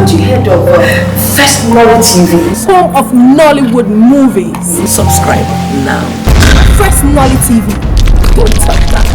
haven't you heard of Firstnollytv? Home of Nollywood movies. Subscribe now. Firstnollytv. Don't touch that.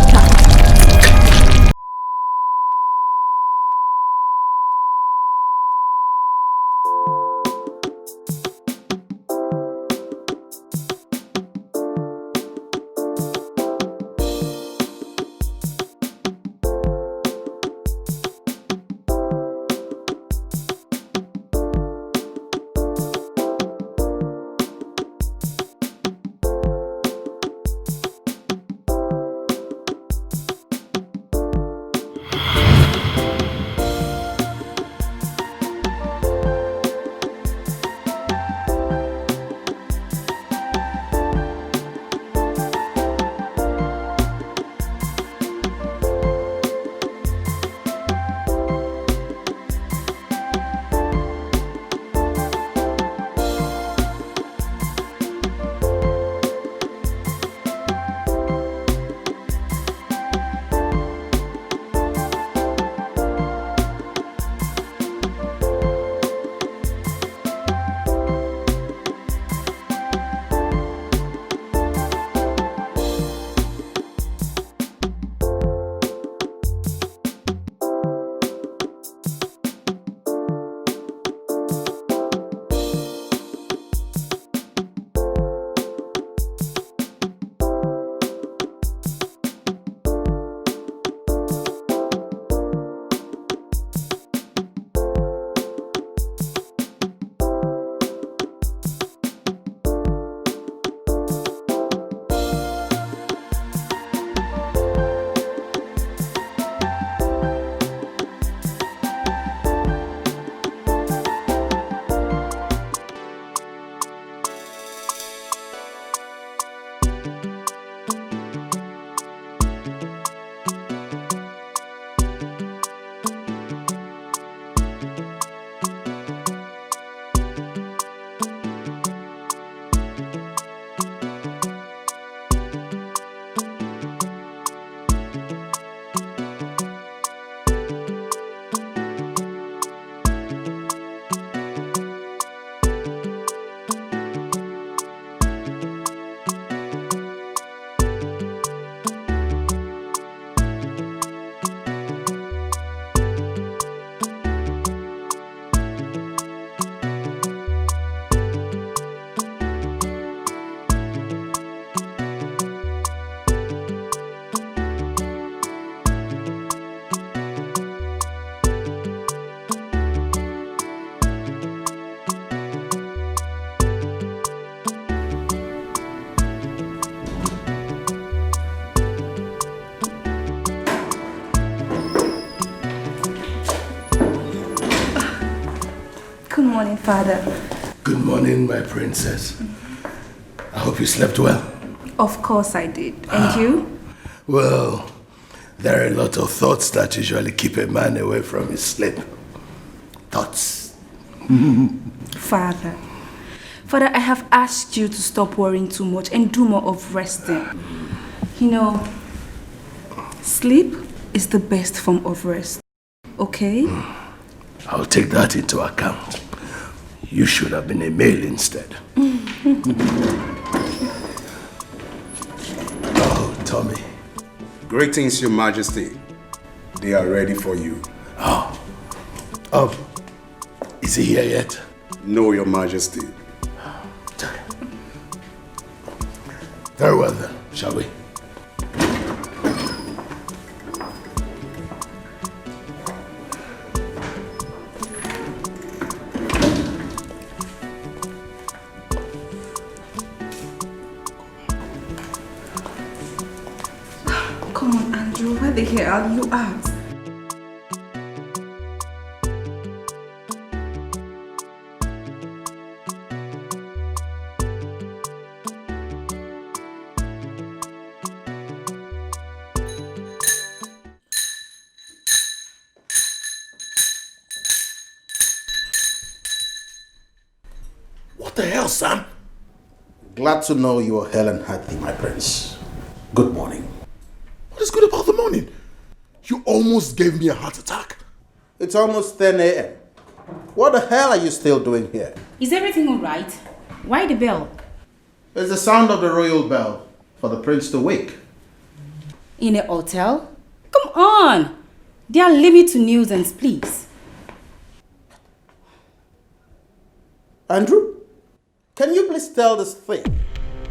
Good morning, Father. Good morning, my princess. I hope you slept well. Of course I did. And you? Well, there are a lot of thoughts that usually keep a man away from his sleep. Thoughts. Father, I have asked you to stop worrying too much and do more of resting. You know, sleep is the best form of rest. Okay? I'll take that into account. You should have been a male instead. Oh, Tommy. Greetings, Your Majesty. They are ready for you. Is he here yet? No, Your Majesty. Very well then, shall we? Come on, Andrew, where the hell are you at? What the hell, Sam? Glad to know you are hale and healthy, my prince. Good morning. What is good about the morning? You almost gave me a heart attack. It's almost 10 a.m. What the hell are you still doing here? Is everything alright? Why the bell? It's the sound of the royal bell for the prince to wake. In a hotel? Come on! They are leaving to nuisance, please. Andrew, can you please tell this thing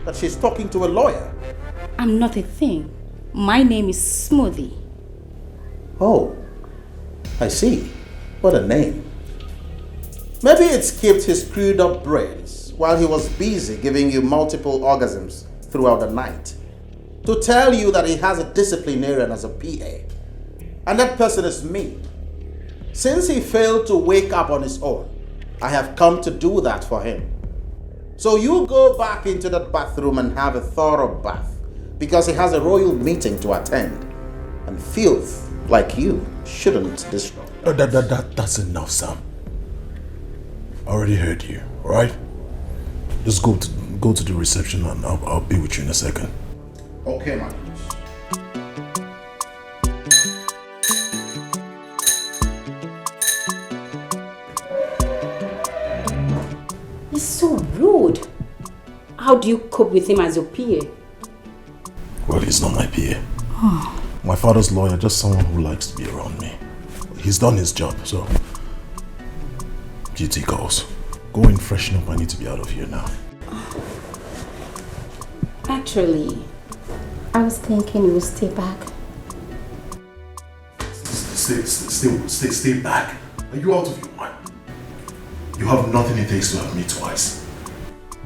that she's talking to a lawyer? I'm not a thing. My name is Smoothie. Oh, I see. What a name. Maybe it skipped his screwed up brains while he was busy giving you multiple orgasms throughout the night to tell you that he has a disciplinarian as a PA. And that person is me. Since he failed to wake up on his own, I have come to do that for him. So you go back into that bathroom and have a thorough bath because he has a royal meeting to attend. And filth like you shouldn't disrupt. That's enough, Sam. I already heard you, alright? Just go to the reception and I'll be with you in a second. Okay, man. He's so rude. How do you cope with him as your PA? Well, he's not my PA. My father's lawyer, just someone who likes to be around me. He's done his job, so duty calls. Go and freshen up, I need to be out of here now. Actually, I was thinking you would stay back. Stay back. Are you out of your mind? You have nothing it takes to have me twice.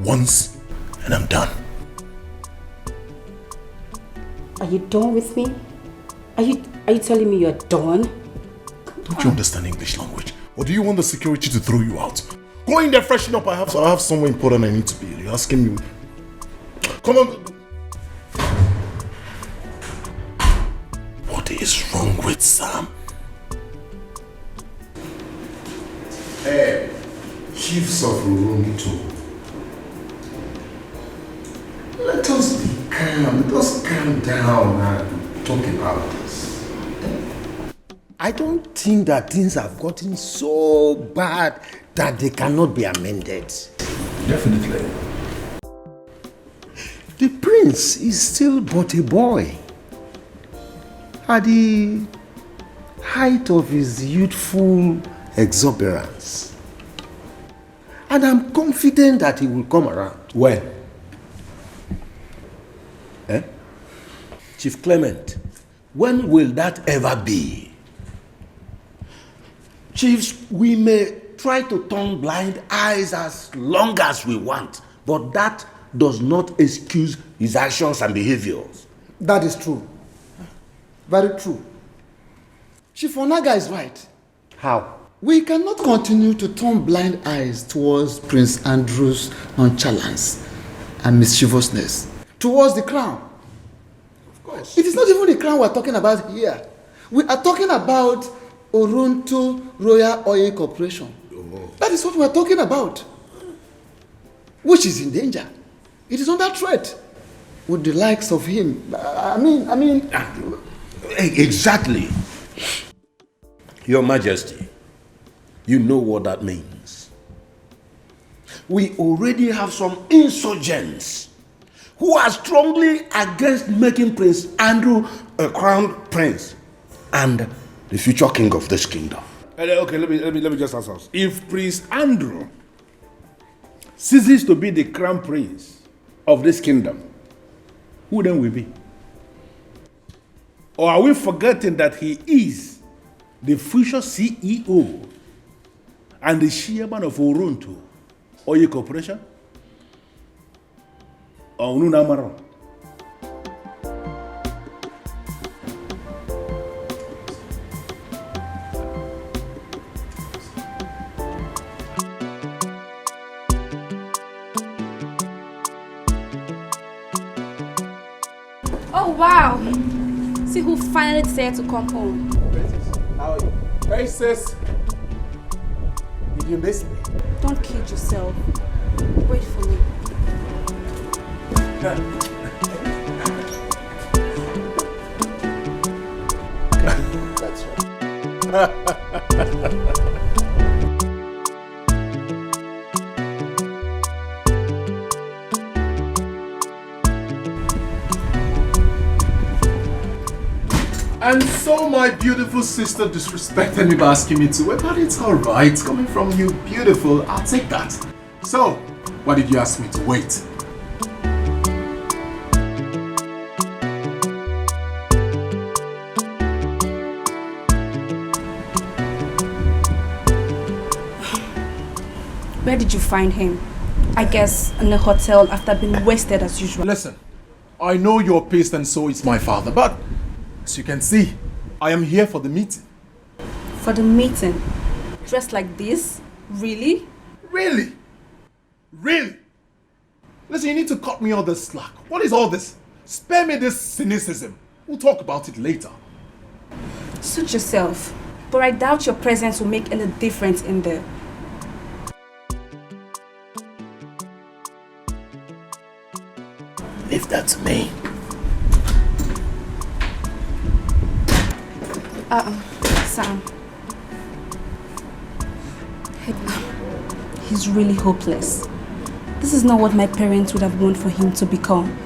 Once, and I'm done. Are you done with me? Are you telling me you're done? Don't you understand English language? Or do you want the security to throw you out? Go in there, freshen up. I have somewhere important I need to be. You're asking me. Come on. What is wrong with Sam? Hey, Chiefs of Uruntu. Let us be calm. Let us calm down and talk about this. I don't think that things have gotten so bad that they cannot be amended. Definitely. The prince is still but a boy. At the height of his youthful exuberance. And I'm confident that he will come around. When? Chief Clement, when will that ever be? Chiefs, we may try to turn blind eyes as long as we want, but that does not excuse his actions and behaviors. That is true. Very true. Chief Onaga is right. How? We cannot continue to turn blind eyes towards Prince Andrew's nonchalance and mischievousness towards the crown. Of course. It is not even the crown we are talking about here. We are talking about Orunto Royal Oil Corporation. Oh. That is what we are talking about. Which is in danger. It is under threat with the likes of him. I mean. Exactly. Your Majesty, you know what that means. We already have some insurgents who are strongly against making Prince Andrew a crown prince and the future king of this kingdom. Okay, let me just ask us. If Prince Andrew ceases to be the crown prince of this kingdom, who then will be? Or are we forgetting that he is the future CEO and the chairman of Orunto Oil Corporation? Or Nunamaro? Oh wow! See who finally decided to come home. How are you? Princess, Did you miss me? Don't kid yourself. Wait for me. That's right. And so my beautiful sister disrespected me by asking me to wait, but it's alright. Coming from you, beautiful, I'll take that. So, why did you ask me to wait? Where did you find him? I guess in a hotel after being wasted as usual. Listen, I know you're pissed and so is my father, but as you can see, I am here for the meeting. For the meeting? Dressed like this? Really? Really? Really? Listen, you need to cut me all this slack. What is all this? Spare me this cynicism. We'll talk about it later. Suit yourself. But I doubt your presence will make any difference in there. Leave that to me. Sam. He's really hopeless. This is not what my parents would have wanted for him to become.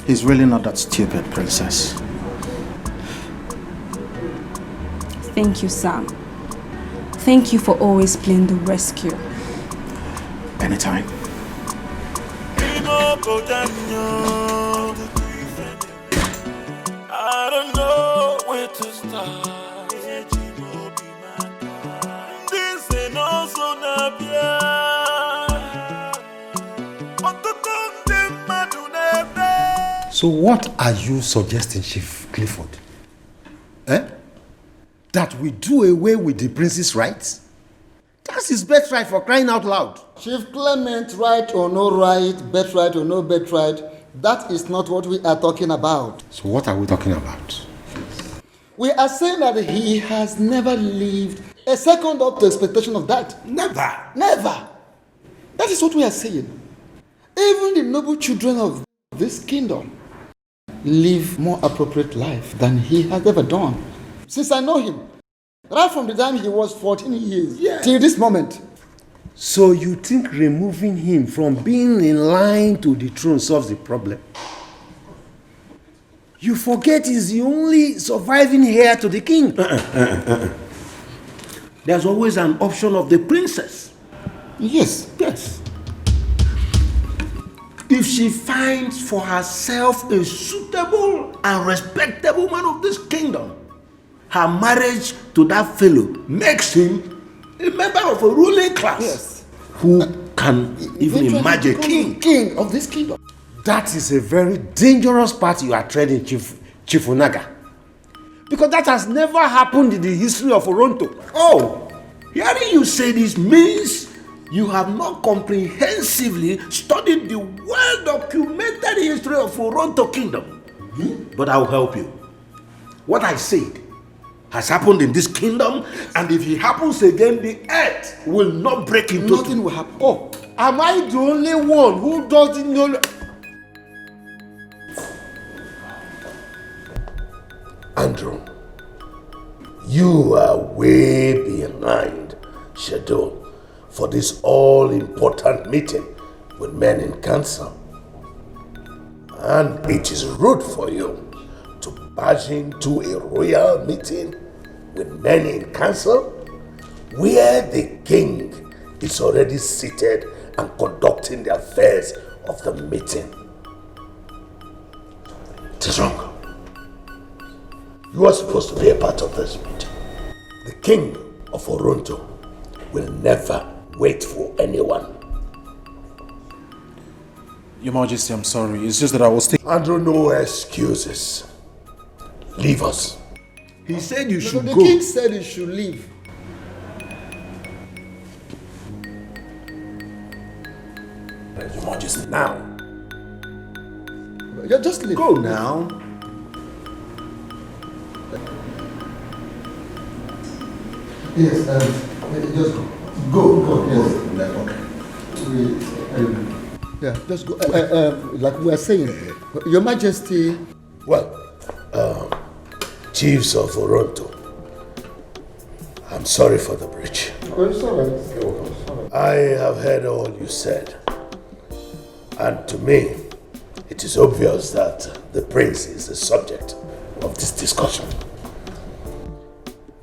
He's really not that stupid, princess. Thank you, Sam. Thank you for always playing the rescue. Anytime. I don't know where to start. This ain't also Nabia. So what are you suggesting, Chief Clifford? That we do away with the prince's rights? That's his birthright, for crying out loud. Chief Clement, right or no right, birthright or no birthright, that is not what we are talking about. So what are we talking about? We are saying that he has never lived a second up to expectation of that. Never. Never. That is what we are saying. Even the noble children of this kingdom live more appropriate life than he has ever done. Since I know him, right from the time he was 14 years till this moment. So you think removing him from being in line to the throne solves the problem? You forget he's the only surviving heir to the king. There's always an option of the princess. Yes. If she finds for herself a suitable and respectable man of this kingdom, her marriage to that fellow makes him a member of a ruling class who can even imagine king of this kingdom. That is a very dangerous path you are treading, Chief Onaga. Because that has never happened in the history of Oronto. Oh, hearing you say this means you have not comprehensively studied the well-documented history of Oronto Kingdom. But I'll help you. What I said has happened in this kingdom, and if it happens again, the earth will not break into two. Nothing will happen. Oh, am I the only one who doesn't know? Andrew, you are way behind schedule for this all-important meeting with men in council. And it is rude for you to barge into a royal meeting with men in council where the king is already seated and conducting the affairs of the meeting. It is wrong. You are supposed to be a part of this meeting. The king of Oronto will never wait for anyone. Your Majesty, I'm sorry. It's just that I was thinking. Andrew, no excuses. Leave us. He said you should The go. king said you should leave. Your Majesty, now. Just leave. Go now. Yes, just go. Go, yes. Okay. Just go. Like we are saying, Your Majesty. Well, chiefs of Oronto, I'm sorry for the breach. Oh, it's all right. I have heard all you said. And to me, it is obvious that the prince is the subject of this discussion.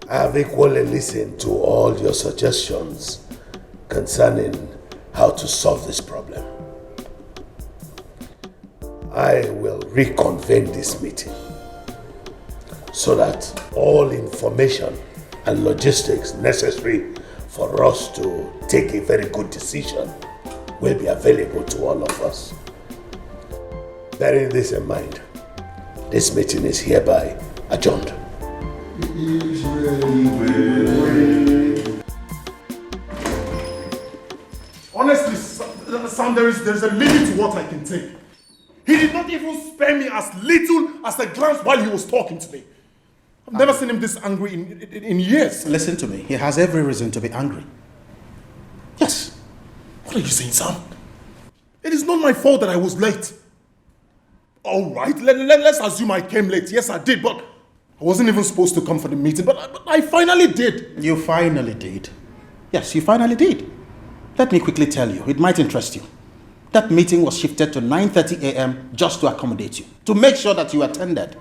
I have equally listened to all your suggestions concerning how to solve this problem. I will reconvene this meeting so that all information and logistics necessary for us to take a very good decision will be available to all of us. Bearing this in mind, this meeting is hereby adjourned. Honestly, Sam, there's a limit to what I can take. He did not even spare me as little as a glance while he was talking to me. I've never seen him this angry in years. Listen to me. He has every reason to be angry. Yes. What are you saying, Sam? It is not my fault that I was late. All right, let's assume I came late. Yes, I did, but I wasn't even supposed to come for the meeting, but I finally did. You finally did. Yes, you finally did. Let me quickly tell you, it might interest you. That meeting was shifted to 9:30 a.m. just to accommodate you, to make sure that you attended.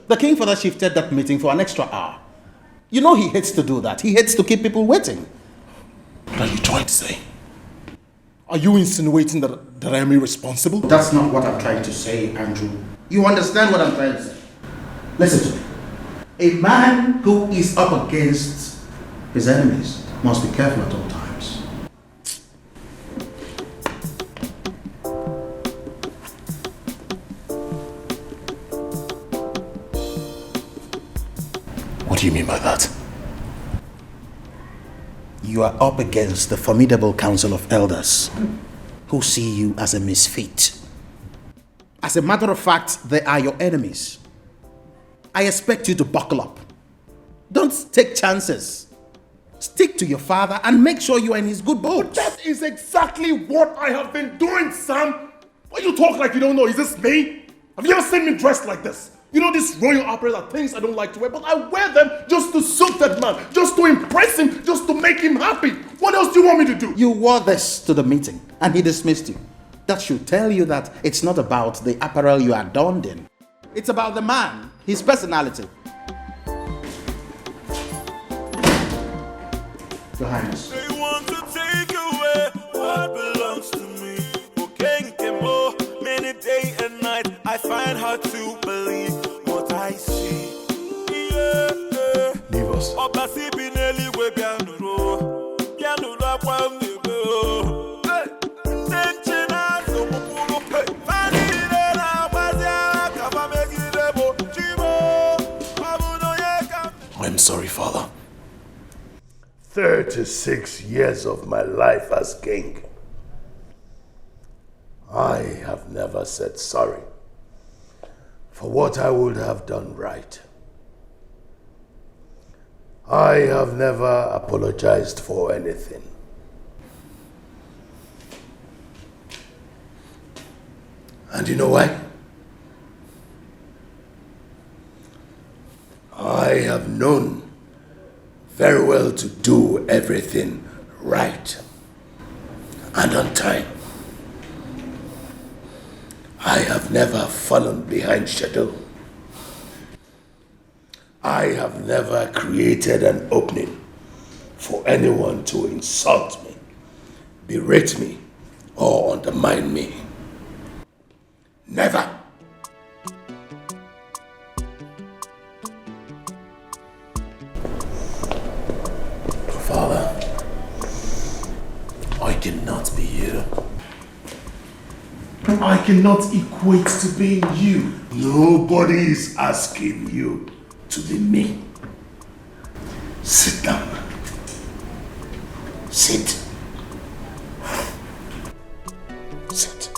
The king further shifted that meeting for an extra hour. You know he hates to do that. He hates to keep people waiting. What are you trying to say? Are you insinuating that I am irresponsible? That's not what I'm trying to say, Andrew. You understand what I'm trying to say? Listen to me. A man who is up against his enemies must be careful at all times. What do you mean by that? You are up against the formidable council of elders who see you as a misfit. As a matter of fact, they are your enemies. I expect you to buckle up. Don't take chances. Stick to your father and make sure you are in his good books. That is exactly what I have been doing, Sam. Why you talk like you don't know? Is this me? Have you ever seen me dressed like this? You know, these royal opera things I don't like to wear, but I wear them just to suit that man, just to impress him, just to make him happy. What else do you want me to do? You wore this to the meeting and he dismissed you. That should tell you that it's not about the apparel you are donned in. It's about the man, his personality. Your Highness. They want to take away what belongs to me. Many day and night, I find hard to believe what I see. Leave us. I'm sorry, Father. 36 years of my life as king, I have never said sorry for what I would have done right. I have never apologized for anything. And you know why? I have known very well to do everything right and on time. I have never fallen behind schedule. I have never created an opening for anyone to insult me, berate me, or undermine me. Never. Father, I cannot be you. I cannot equate to being you. Nobody is asking you to be me. Sit down. Sit. Sit.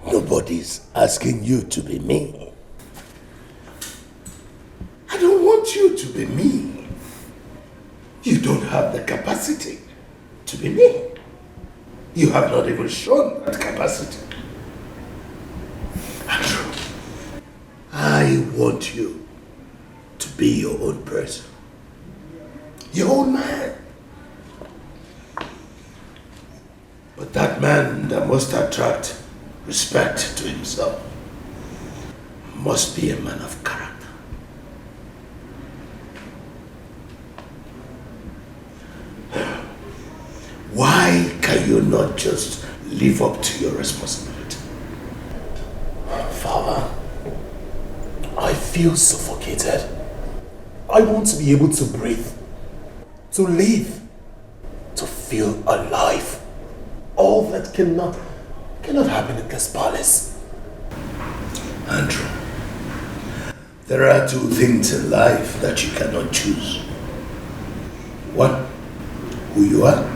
Nobody's asking you to be me. I don't want you to be me. You don't have the capacity to be me. You have not even shown that capacity. Andrew, I want you to be your own person. Your own man. But that man that must attract respect to himself must be a man of character. Why can you not just live up to your responsibility? Father, I feel suffocated. I want to be able to breathe, to live, to feel alive. All that cannot happen in this palace. Andrew, there are two things in life that you cannot choose. One, who you are.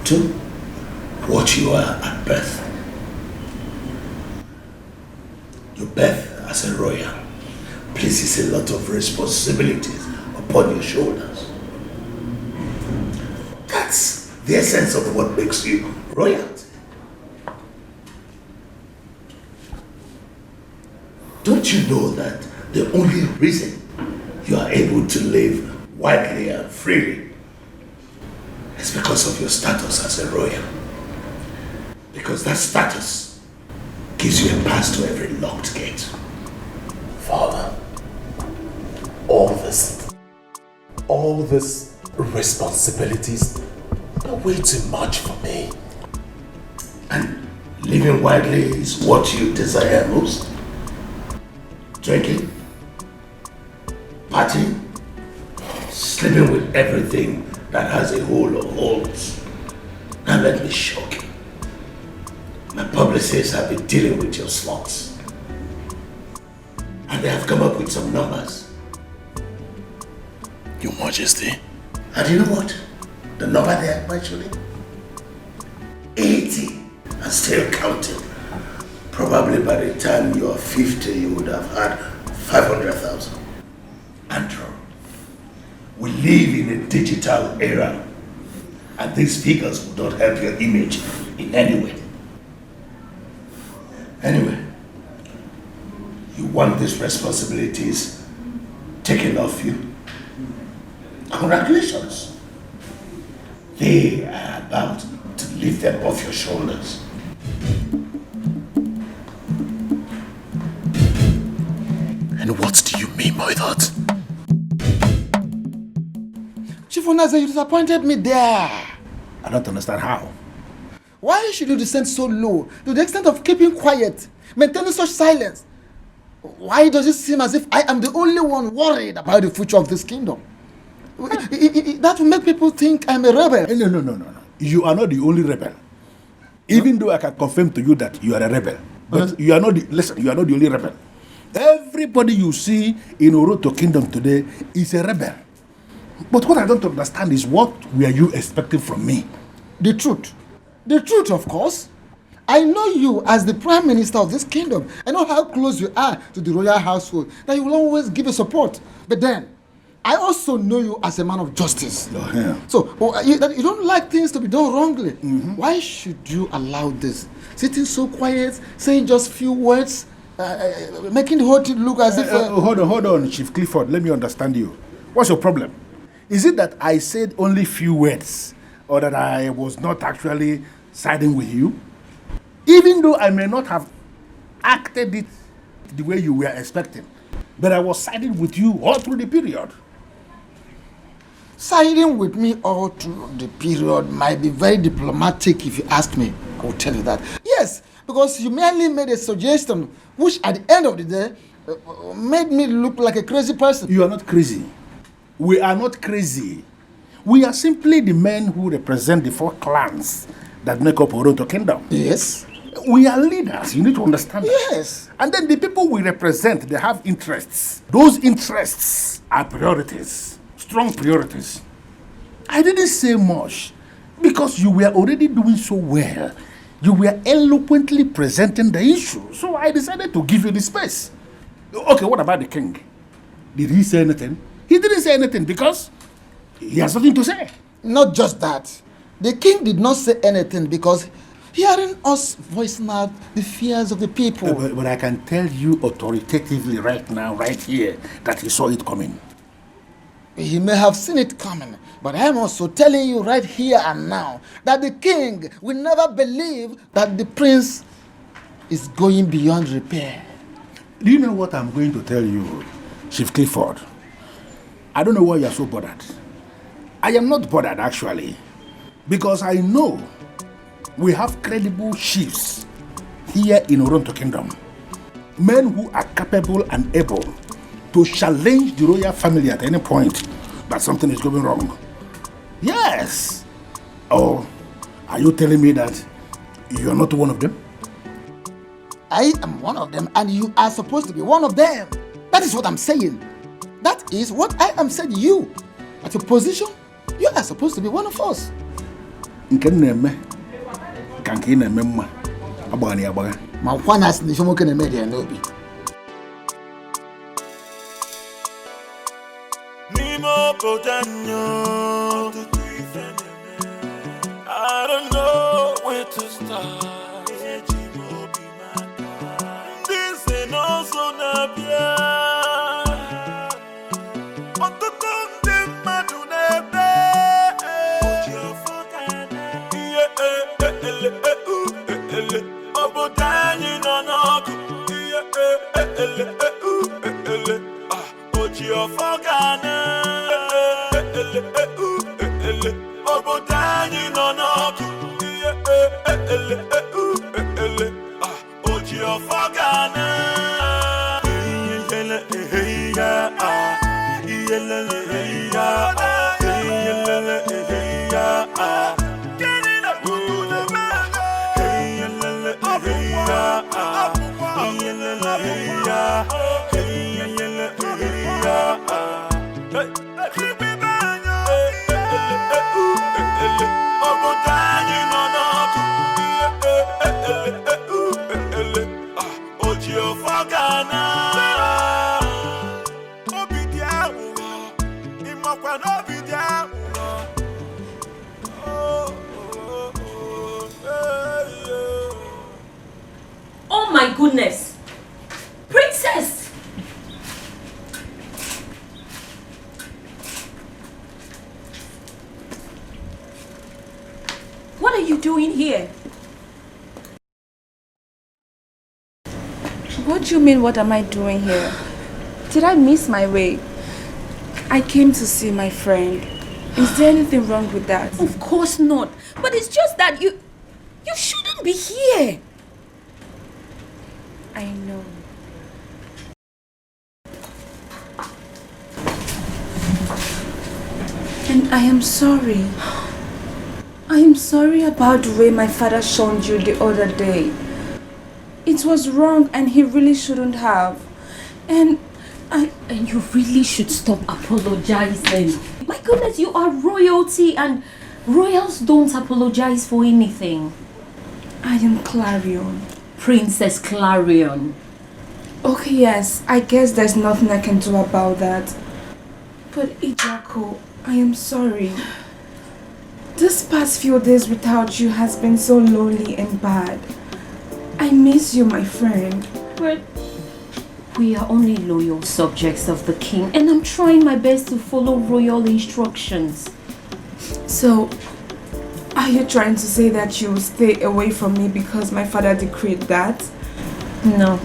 Two, what you are at birth. Your birth as a royal places a lot of responsibilities upon your shoulders. That's the essence of what makes you royalty. Don't you know that the only reason you are able to live widely and freely is because of your status as a royal? Because that status gives you a pass to every locked gate. Father, all these responsibilities are way too much for me. And living widely is what you desire most? Drinking, partying, sleeping with everything that has a hole or holes. Now let me shock you. My publicists have been dealing with your slots. And they have come up with some numbers. Your Majesty. And you know what? The number they are mentioning? 80 and still counting. Probably by the time you are 50, you would have had 500,000. Andrew, we live in a digital era, and these figures will not help your image in any way. Anyway, you want these responsibilities taken off you. Congratulations. They are about to lift them off your shoulders. And what do you mean by that? Chief Onaz, you disappointed me there. I don't understand how. Why should you descend so low to the extent of keeping quiet, maintaining such silence? Why does it seem as if I am the only one worried about the future of this kingdom? That will make people think I'm a rebel. No. You are not the only rebel. Even though I can confirm to you that you are a rebel. But you are not you are not the only rebel. Everybody you see in Oroto Kingdom today is a rebel. But what I don't understand is, what were you expecting from me? The truth. The truth, of course. I know you as the Prime Minister of this kingdom. I know how close you are to the royal household, that you will always give a support. But then, I also know you as a man of justice. Oh, yeah. So, you don't like things to be done wrongly. Mm-hmm. Why should you allow this? Sitting so quiet, saying just few words, making the whole thing look as if... Hold on, Chief Clifford. Let me understand you. What's your problem? Is it that I said only few words, or that I was not actually siding with you? Even though I may not have acted it the way you were expecting, but I was siding with you all through the period. Siding with me all through the period might be very diplomatic if you ask me. I will tell you that. Yes, because you merely made a suggestion which at the end of the day made me look like a crazy person. You are not crazy. We are not crazy. We are simply the men who represent the 4 clans that make up Oroto Kingdom. Yes. We are leaders. You need to understand that. Yes. And then the people we represent, they have interests. Those interests are priorities. Strong priorities. I didn't say much because you were already doing so well. You were eloquently presenting the issue. So I decided to give you the space. Okay, what about the king? Did he say anything? He didn't say anything because he has nothing to say. Not just that. The king did not say anything because hearing us voicing out the fears of the people. But I can tell you authoritatively right now, right here, that he saw it coming. He may have seen it coming, but I am also telling you right here and now that the king will never believe that the prince is going beyond repair. Do you know what I'm going to tell you, Chief Clifford? I don't know why you're so bothered. I am not bothered, actually, because I know we have credible chiefs here in Oronto Kingdom. Men who are capable and able to challenge the royal family at any point that something is going wrong. Yes! Or are you telling me that you're not one of them? I am one of them and you are supposed to be one of them. That is what I'm saying. That is what I am saying. You, at your position, you are supposed to be one of us. Ma Juanas ni shomo kene media nobi. Nimo Bodanyo. I don't know where to start. This ain't also Nabia. Oh my goodness! Princess! What are you doing here? What do you mean, what am I doing here? Did I miss my way? I came to see my friend. Is there anything wrong with that? Of course not. But it's just that you shouldn't be here. I know. And I am sorry. I am sorry about the way my father shunned you the other day. It was wrong and he really shouldn't have. And you really should stop apologizing. My goodness, you are royalty and royals don't apologize for anything. I am Clarion. Princess Clarion. Okay, yes, I guess there's nothing I can do about that. But Ijeaku, I am sorry. This past few days without you has been so lonely and bad. I miss you, my friend. But we are only loyal subjects of the king, and I'm trying my best to follow royal instructions. So, are you trying to say that you will stay away from me because my father decreed that? No.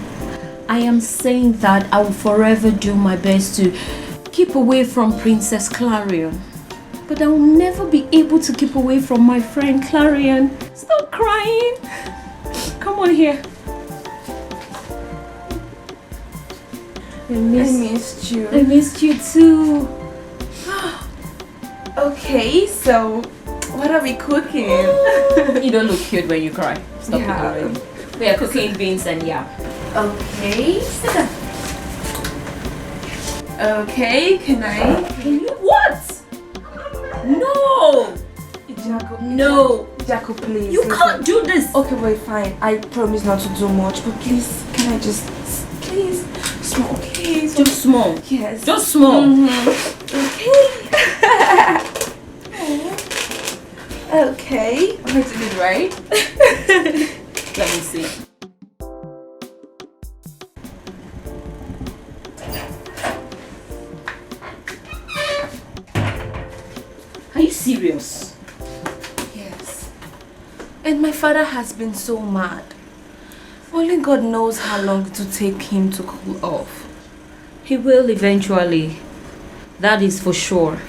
I am saying that I will forever do my best to keep away from Princess Clarion. But I will never be able to keep away from my friend Clarion. Stop crying. Come on here. I missed you. I missed you too. Okay, so what are we cooking? You don't look cute when you cry. Stop it already. We are cooking beans and yam. Okay, sit down. Okay, can you what? No! Ijeaku, no! Ijeaku, please. You can't do this! Okay, wait, fine. I promise not to do much, but please, can I just... Please, small, okay? So, just small? Yes. Just small? Okay. Okay. I did it right? Let me see. Are you serious? Yes. And my father has been so mad. Only God knows how long it will take him to cool off. He will eventually. That is for sure.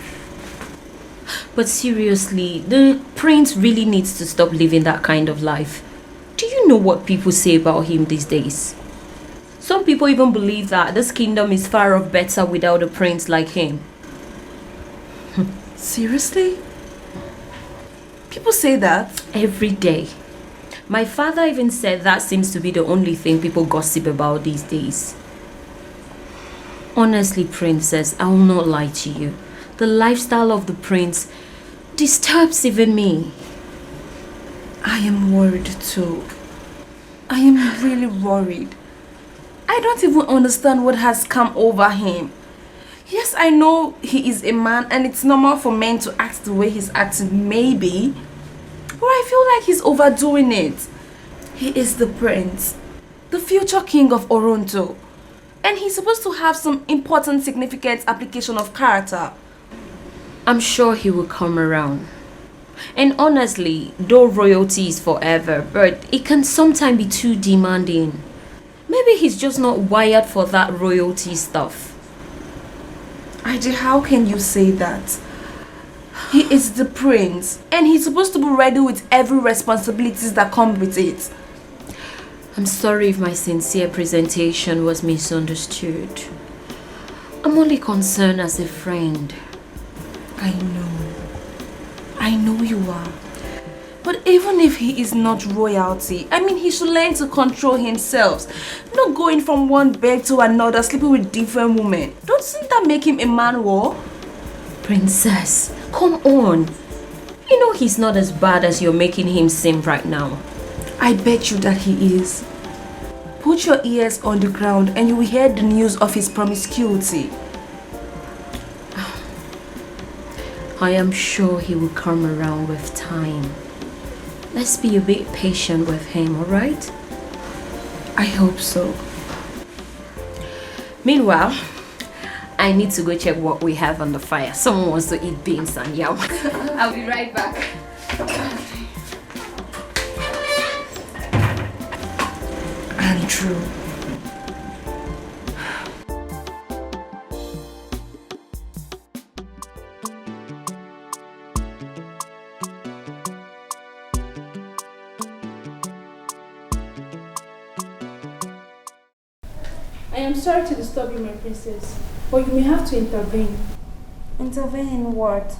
But seriously, the prince really needs to stop living that kind of life. Do you know what people say about him these days? Some people even believe that this kingdom is far off better without a prince like him. Seriously? People say that? Every day. My father even said that seems to be the only thing people gossip about these days. Honestly, princess, I will not lie to you. The lifestyle of the prince disturbs even me. I am worried too. I am really worried. I don't even understand what has come over him. Yes, I know he is a man and it's normal for men to act the way he's acting, maybe. But I feel like he's overdoing it. He is the prince, the future king of Oronto. And he's supposed to have some important, significant application of character. I'm sure he will come around. And honestly, though royalty is forever, but it can sometimes be too demanding. Maybe he's just not wired for that royalty stuff. Ije, how can you say that? He is the prince, and he's supposed to be ready with every responsibilities that come with it. I'm sorry if my sincere presentation was misunderstood. I'm only concerned as a friend. I know you are. But even if he is not royalty, I mean, he should learn to control himself. Not going from one bed to another, sleeping with different women. Doesn't that make him a man war? Princess, come on. You know he's not as bad as you're making him seem right now. I bet you that he is. Put your ears on the ground and you will hear the news of his promiscuity. I am sure he will come around with time. Let's be a bit patient with him, alright? I hope so. Meanwhile, I need to go check what we have on the fire. Someone wants to eat beans and yam. I'll be right back. Andrew. I am sorry to disturb you, my princess, but you may have to intervene. Intervene in what?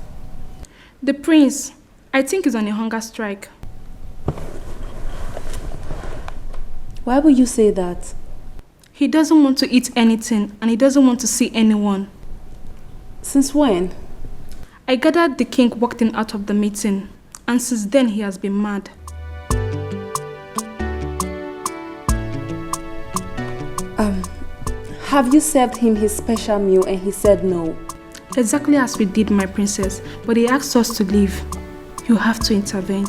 The prince, I think, is on a hunger strike. Why would you say that? He doesn't want to eat anything and he doesn't want to see anyone. Since when? I gathered the king walked in out of the meeting, and since then he has been mad. Have you served him his special meal and he said no? Exactly as we did, my princess, but he asked us to leave. You have to intervene.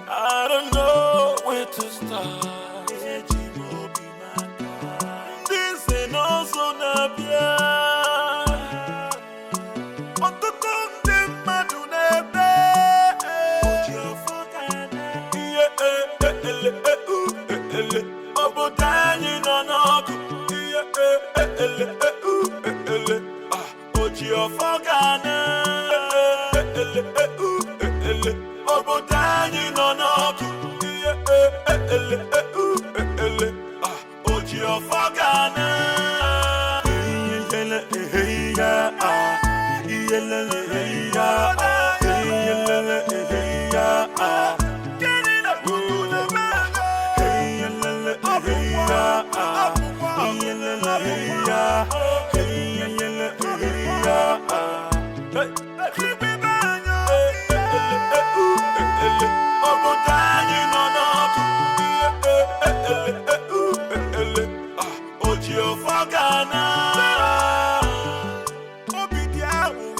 I don't know where to start. This ain't also Nabia. Obiago,